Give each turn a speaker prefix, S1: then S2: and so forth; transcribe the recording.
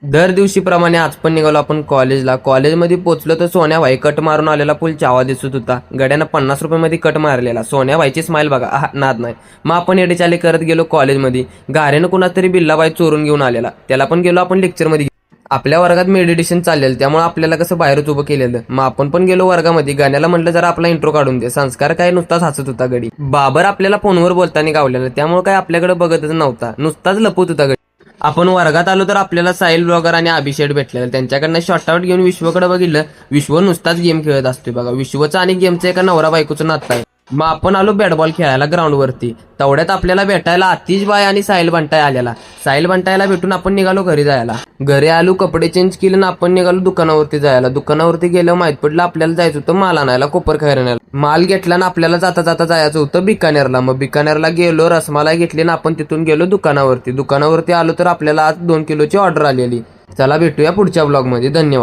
S1: दर दिवशीप्रमाणे आज पण निघालो आपण कॉलेजला. कॉलेजमध्ये पोहोचलो तर सोन्या भाई कट मारून आलेला फुल चावा दिसत होता. गड्यानं 50 रुपयामध्ये कट मारलेला. सोन्या भाईची स्माईल बघा, नाद नाही. मग आपण एडेचाले करत गेलो कॉलेजमध्ये. गाऱ्यानं कुणाच तरी बिल्लाबाई चोरून घेऊन आलेला, त्याला पण गेलो आपण लेक्चरमध्ये. आपल्या वर्गात मेडिटेशन चाललेलं, त्यामुळे आपल्याला कसं बाहेरच उभं केलेलं. मग आपण पण गेलो वर्गामध्ये. गाण्याला म्हटलं जरा आपला इंट्रो काढून दे. संस्कार काय नुसताच हसत होता गडी. बाबर आपल्याला फोनवर बोलताना गावलेलं, त्यामुळे काय आपल्याकडे बघतच नव्हता, नुसताच लपत होता गडी. आपण वर्गात आलो तर आपल्याला साहिल ब्लॉगर आणि अभिषेक भेटलेलं. त्यांच्याकडनं शॉर्टआउट घेऊन विश्वकडे बघितलं. विश्व नुसताच गेम खेळत असतोय बघा. विश्वचं आणि गेमचं एका नवरा बायकोचं नातं आहे. मग आपण आलो बॅट बॉल खेळायला ग्राउंडवरती. तेवढ्यात आपल्याला भेटायला आतिश बाय आणि साहिल बंटाय आलेला. साहिल बंटायला भेटून आपण निघालो घरी जायला. घरी आलो, कपडे चेंज केले ना आपण निघालो दुकानावरती जायला. दुकानावरती गेलं माहित पडलं आपल्याला जायचं होतं माल आणायला, कोपर खैरण्याला. माल घेतला ना आपल्याला जाता जाता जायचं होतं बिकानेरला. मग बिकानेरला गेलो, रसमलाई घेतली ना आपण तिथून गेलो दुकानावरती. दुकानावरती आलो तर आपल्याला आज 2 किलोची ऑर्डर आलेली. चला भेटूया पुढच्या ब्लॉगमध्ये. धन्यवाद.